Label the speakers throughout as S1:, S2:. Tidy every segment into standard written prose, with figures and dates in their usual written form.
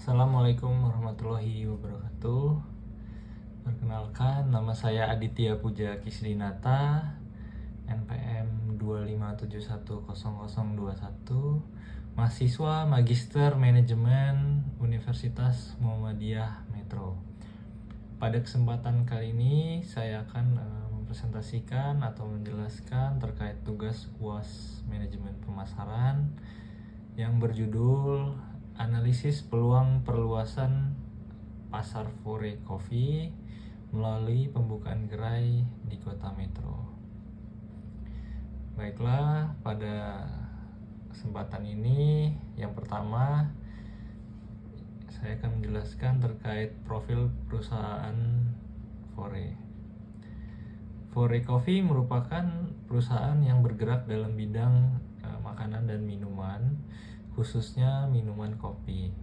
S1: Assalamualaikum warahmatullahi wabarakatuh. Perkenalkan, nama saya Aditya Puja Kisdinata, NPM 257100021, mahasiswa Magister Manajemen Universitas Muhammadiyah Metro. Pada kesempatan kali ini saya akan mempresentasikan atau menjelaskan terkait tugas UAS Manajemen Pemasaran yang berjudul Analisis Peluang Perluasan Pasar Fore Coffee melalui pembukaan gerai di Kota Metro. Baiklah, pada kesempatan ini yang pertama saya akan menjelaskan terkait profil perusahaan Fore. Fore Coffee merupakan perusahaan yang bergerak dalam bidang makanan dan minuman, khususnya minuman kopi.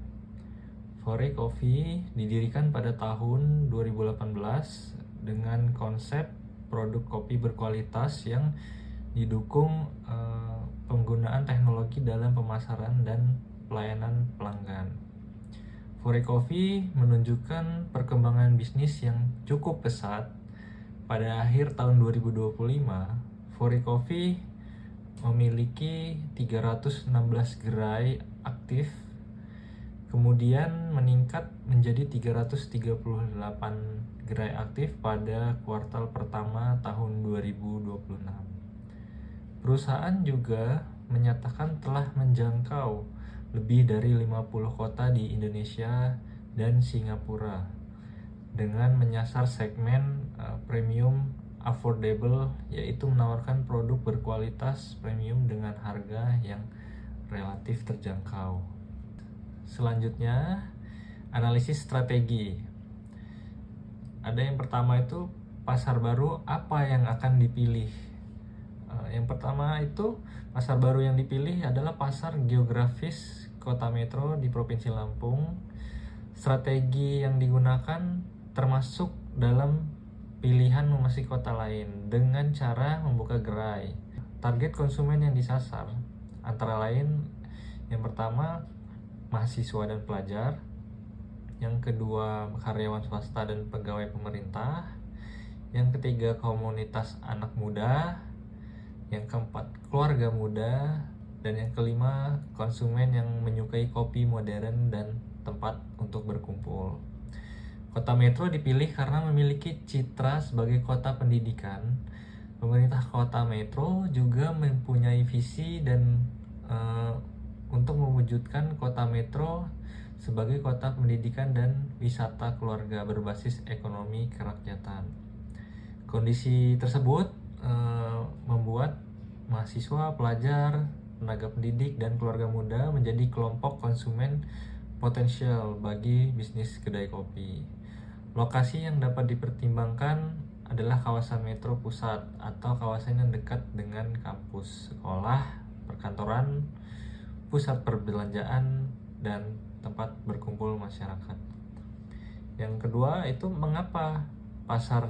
S1: Fore Coffee didirikan pada tahun 2018 dengan konsep produk kopi berkualitas yang didukung penggunaan teknologi dalam pemasaran dan pelayanan pelanggan. Fore Coffee menunjukkan perkembangan bisnis yang cukup pesat. Pada akhir tahun 2025, Fore Coffee memiliki 316 gerai aktif, kemudian meningkat menjadi 338 gerai aktif pada kuartal pertama tahun 2026. Perusahaan juga menyatakan telah menjangkau lebih dari 50 kota di Indonesia dan Singapura dengan menyasar segmen premium affordable, yaitu menawarkan produk berkualitas premium dengan harga yang relatif terjangkau. Selanjutnya, analisis strategi. Ada yang pertama itu pasar baru apa yang akan dipilih. Yang pertama itu pasar baru yang dipilih adalah pasar geografis Kota Metro di Provinsi Lampung. Strategi yang digunakan termasuk dalam pilihan memasuki kota lain dengan cara membuka gerai. Target konsumen yang disasar antara lain yang pertama mahasiswa dan pelajar, yang kedua karyawan swasta dan pegawai pemerintah, yang ketiga komunitas anak muda, yang keempat keluarga muda, dan yang kelima konsumen yang menyukai kopi modern dan tempat untuk berkumpul. Kota Metro dipilih karena memiliki citra sebagai kota pendidikan. Pemerintah Kota Metro juga mempunyai visi dan untuk mewujudkan Kota Metro sebagai kota pendidikan dan wisata keluarga berbasis ekonomi kerakyatan. Kondisi tersebut membuat mahasiswa, pelajar, tenaga pendidik, dan keluarga muda menjadi kelompok konsumen potensial bagi bisnis kedai kopi. Lokasi yang dapat dipertimbangkan adalah kawasan metro pusat atau kawasan yang dekat dengan kampus, sekolah, perkantoran, pusat perbelanjaan, dan tempat berkumpul masyarakat. Yang kedua itu mengapa pasar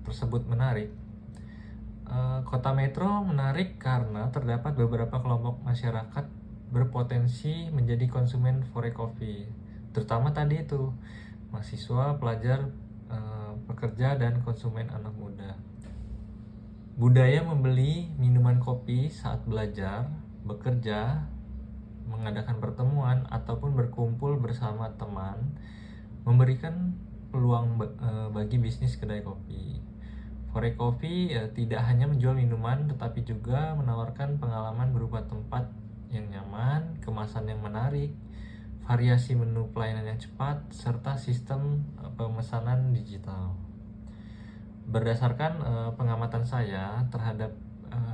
S1: tersebut menarik. Kota Metro menarik karena terdapat beberapa kelompok masyarakat berpotensi menjadi konsumen Fore Coffee, terutama tadi itu mahasiswa, pelajar, pekerja, dan konsumen anak muda. Budaya membeli minuman kopi saat belajar, bekerja, mengadakan pertemuan, ataupun berkumpul bersama teman memberikan peluang bagi bisnis kedai kopi. Fore Coffee tidak hanya menjual minuman, tetapi juga menawarkan pengalaman berupa tempat yang nyaman, kemasan yang menarik, variasi menu pelayanan yang cepat, serta sistem pemesanan digital. Berdasarkan pengamatan saya terhadap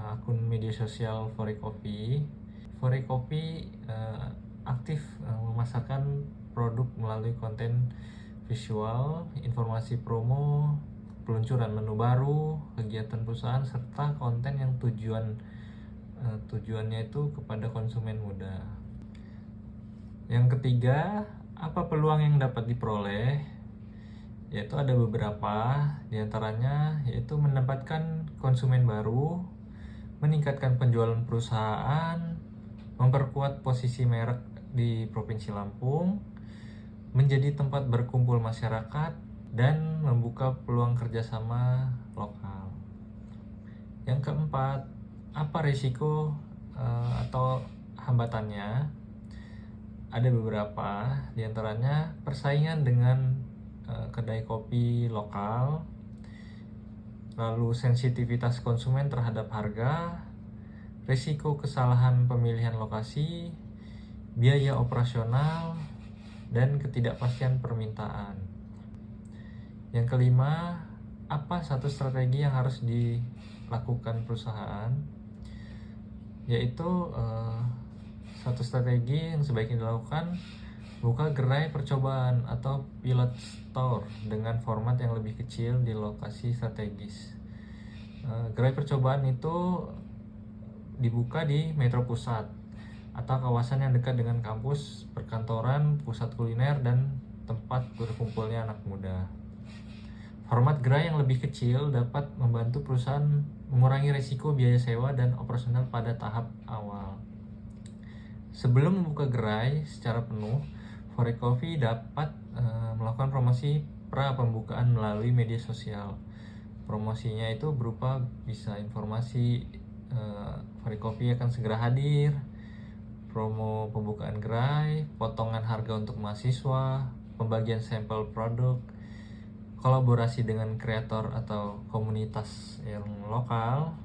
S1: akun media sosial Fore Coffee aktif memasarkan produk melalui konten visual, informasi promo, peluncuran menu baru, kegiatan perusahaan, serta konten yang tujuannya itu kepada konsumen muda. Yang ketiga, apa peluang yang dapat diperoleh? Yaitu ada beberapa, diantaranya yaitu mendapatkan konsumen baru, meningkatkan penjualan perusahaan, memperkuat posisi merek di Provinsi Lampung, menjadi tempat berkumpul masyarakat, dan membuka peluang kerjasama lokal. Yang keempat, apa risiko atau hambatannya? Ada beberapa, diantaranya persaingan dengan kedai kopi lokal, lalu sensitivitas konsumen terhadap harga, risiko kesalahan pemilihan lokasi, biaya operasional, dan ketidakpastian permintaan. Yang kelima, apa satu strategi yang harus dilakukan perusahaan? Yaitu satu strategi yang sebaiknya dilakukan, buka gerai percobaan atau pilot store dengan format yang lebih kecil di lokasi strategis. Gerai percobaan itu dibuka di metro pusat atau kawasan yang dekat dengan kampus, perkantoran, pusat kuliner, dan tempat berkumpulnya anak muda. Format gerai yang lebih kecil dapat membantu perusahaan mengurangi risiko biaya sewa dan operasional pada tahap awal. Sebelum membuka gerai secara penuh, Fore Coffee dapat melakukan promosi pra pembukaan melalui media sosial. Promosinya itu berupa bisa informasi Fore Coffee akan segera hadir, promo pembukaan gerai, potongan harga untuk mahasiswa, pembagian sampel produk, kolaborasi dengan kreator atau komunitas yang lokal,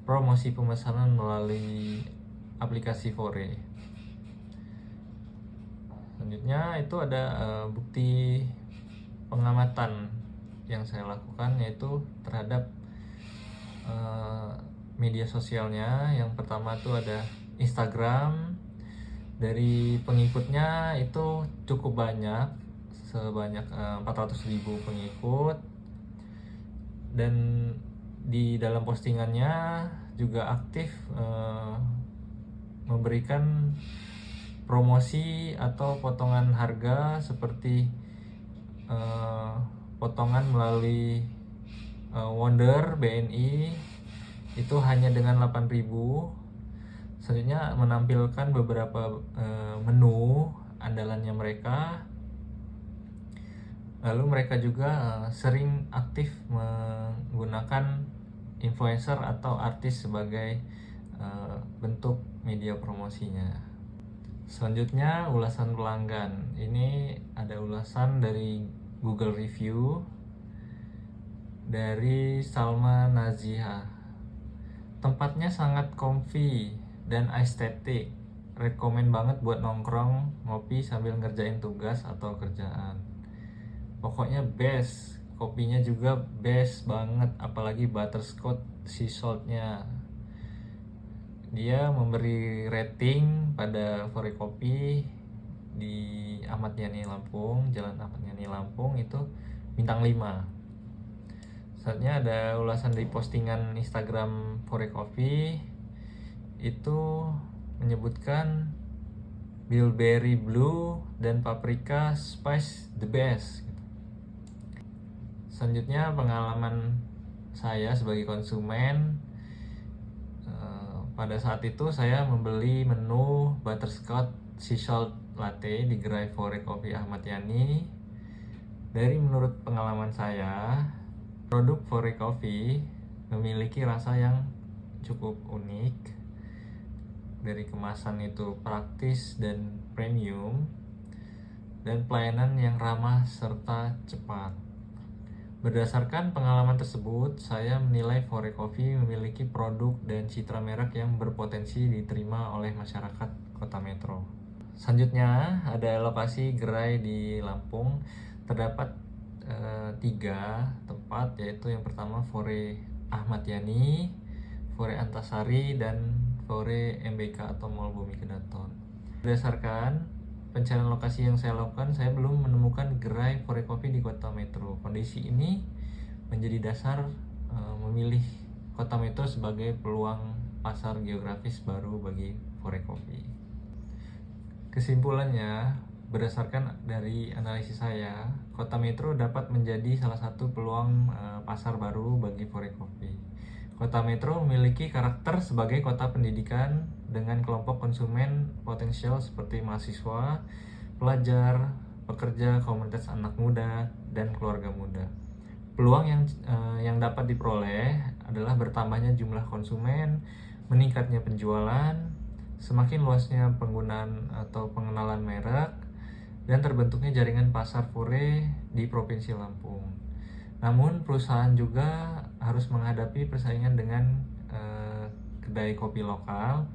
S1: promosi pemesanan melalui aplikasi Fore. Selanjutnya itu ada bukti pengamatan yang saya lakukan, yaitu terhadap media sosialnya. Yang pertama itu ada Instagram. Dari pengikutnya itu cukup banyak, sebanyak 400.000 pengikut, dan di dalam postingannya juga aktif memberikan promosi atau potongan harga seperti potongan melalui Wonder BNI itu hanya dengan 8.000. Selanjutnya menampilkan beberapa menu andalannya mereka. Lalu mereka juga sering aktif menggunakan influencer atau artis sebagai bentuk media promosinya. Selanjutnya ulasan pelanggan. Ini ada ulasan dari Google Review dari Salma Naziha. Tempatnya sangat comfy dan estetik. Rekomen banget buat nongkrong, ngopi sambil ngerjain tugas atau kerjaan. Pokoknya best. Kopinya juga best banget, apalagi butterscotch sea saltnya. Dia memberi rating pada Fore Coffee di Ahmad Yani Lampung, Jalan Ahmad Yani Lampung itu bintang 5. Saatnya ada ulasan di postingan Instagram Fore Coffee itu menyebutkan bilberry blue dan paprika spice the best. Selanjutnya pengalaman saya sebagai konsumen. Pada saat itu saya membeli menu butterscotch sea salt latte di gerai Fore Coffee Ahmad Yani. Dari menurut pengalaman saya, produk Fore Coffee memiliki rasa yang cukup unik. Dari kemasan itu praktis dan premium, dan pelayanan yang ramah serta cepat. Berdasarkan pengalaman tersebut, saya menilai Fore Coffee memiliki produk dan citra merek yang berpotensi diterima oleh masyarakat Kota Metro. Selanjutnya ada lokasi gerai di Lampung. Terdapat 3 tempat, yaitu yang pertama Fore Ahmad Yani, Fore Antasari, dan Fore MBK atau Mall Bumi Kedaton. Berdasarkan pencarian lokasi yang saya lakukan, saya belum menemukan gerai Fore Coffee di Kota Metro. Kondisi ini menjadi dasar memilih Kota Metro sebagai peluang pasar geografis baru bagi Fore Coffee. Kesimpulannya, berdasarkan dari analisis saya, Kota Metro dapat menjadi salah satu peluang pasar baru bagi Fore Coffee. Kota Metro memiliki karakter sebagai kota pendidikan dengan kelompok konsumen potensial seperti mahasiswa, pelajar, pekerja, komunitas anak muda, dan keluarga muda. Peluang yang dapat diperoleh adalah bertambahnya jumlah konsumen, meningkatnya penjualan, semakin luasnya penggunaan atau pengenalan merek, dan terbentuknya jaringan pasar fore di Provinsi Lampung. Namun perusahaan juga harus menghadapi persaingan dengan kedai kopi lokal,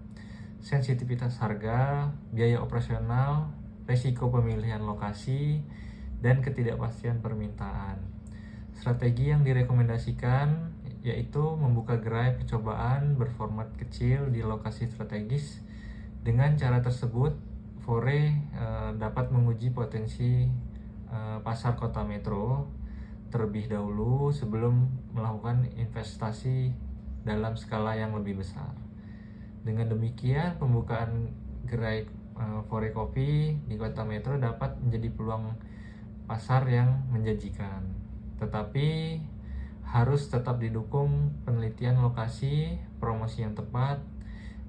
S1: sensitivitas harga, biaya operasional, resiko pemilihan lokasi, dan ketidakpastian permintaan. Strategi yang direkomendasikan yaitu membuka gerai percobaan berformat kecil di lokasi strategis. Dengan cara tersebut, Fore dapat menguji potensi pasar kota metro terlebih dahulu sebelum melakukan investasi dalam skala yang lebih besar. Dengan demikian, pembukaan gerai Fore Coffee di kota metro dapat menjadi peluang pasar yang menjanjikan. Tetapi harus tetap didukung penelitian lokasi, promosi yang tepat,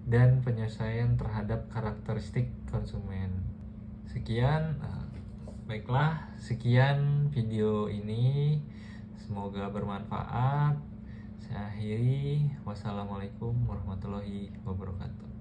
S1: dan penyesuaian terhadap karakteristik konsumen. Sekian video ini, semoga bermanfaat. Saya akhiri, wassalamualaikum warahmatullahi wabarakatuh.